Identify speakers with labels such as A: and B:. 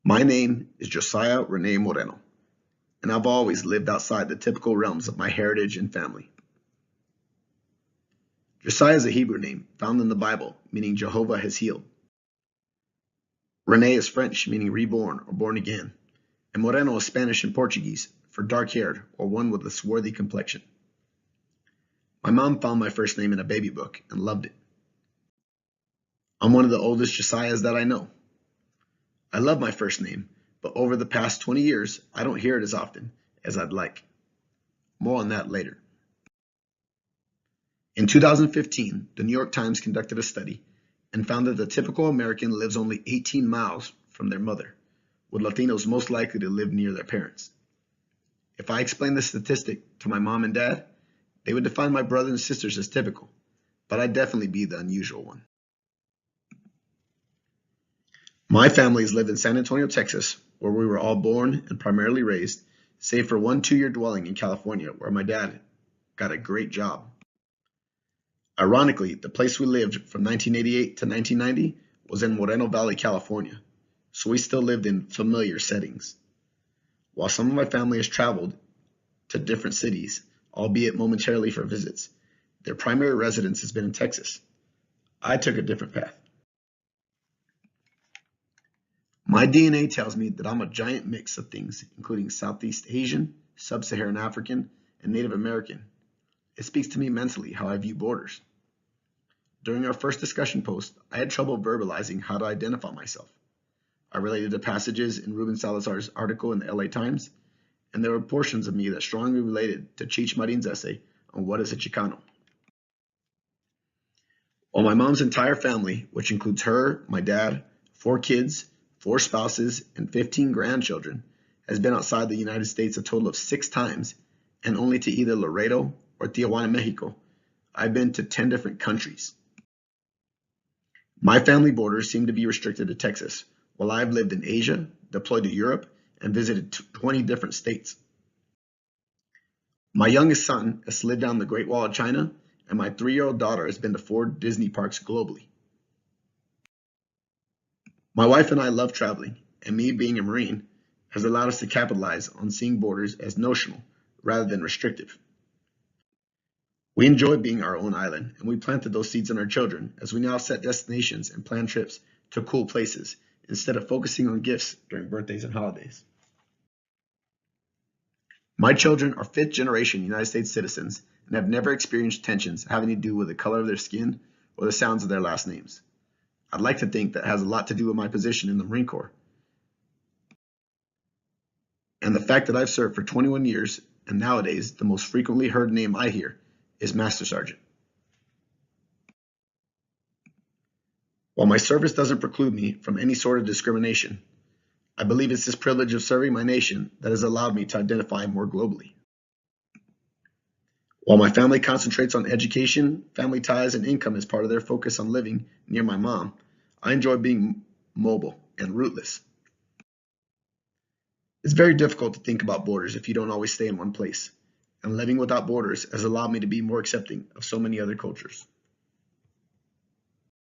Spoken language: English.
A: My name is Josiah Moreno, and I've always lived outside the typical realms of my heritage and family. Josiah is a Hebrew name found in the Bible, meaning Jehovah has healed. Rene is French, meaning reborn or born again, and Moreno is Spanish and Portuguese for dark-haired or one with a swarthy complexion. My mom found my first name in a baby book and loved it. I'm one of the oldest Josiahs that I know. I love my first name, but over the past 20 years, I don't hear it as often as I'd like. More on that later. In 2015, the New York Times conducted a study and found that the typical American lives only 18 miles from their mother, with Latinos most likely to live near their parents. If I explained this statistic to my mom and dad, they would define my brothers and sisters as typical, but I'd definitely be the unusual one. My family has lived in San Antonio, Texas, where we were all born and primarily raised, save for one 2-year dwelling in California, where my dad got a great job. Ironically, the place we lived from 1988 to 1990 was in Moreno Valley, California, so we still lived in familiar settings. While some of my family has traveled to different cities, albeit momentarily for visits, their primary residence has been in Texas. I took a different path. My DNA tells me that I'm a giant mix of things, including Southeast Asian, Sub-Saharan African, and Native American. It speaks to me mentally how I view borders. During our first discussion post, I had trouble verbalizing how to identify myself. I related to passages in Ruben Salazar's article in the LA Times, and there were portions of me that strongly related to Cheech Marin's essay on what is a Chicano. While my mom's entire family, which includes her, my dad, 4 kids, 4 spouses, and 15 grandchildren, has been outside the United States a total of 6 times, and only to either Laredo or Tijuana, Mexico, I've been to 10 different countries. My family borders seem to be restricted to Texas, while I've lived in Asia, deployed to Europe, and visited 20 different states. My youngest son has slid down the Great Wall of China, and my 3-year-old daughter has been to 4 Disney parks globally. My wife and I love traveling, and me being a Marine has allowed us to capitalize on seeing borders as notional rather than restrictive. We enjoy being our own island, and we planted those seeds in our children as we now set destinations and plan trips to cool places instead of focusing on gifts during birthdays and holidays. My children are 5th-generation United States citizens and have never experienced tensions having to do with the color of their skin or the sounds of their last names. I'd like to think that has a lot to do with my position in the Marine Corps and the fact that I've served for 21 years, and nowadays the most frequently heard name I hear is Master Sergeant. While my service doesn't preclude me from any sort of discrimination, I believe it's this privilege of serving my nation that has allowed me to identify more globally. While my family concentrates on education, family ties, and income as part of their focus on living near my mom, I enjoy being mobile and rootless. It's very difficult to think about borders if you don't always stay in one place, and living without borders has allowed me to be more accepting of so many other cultures.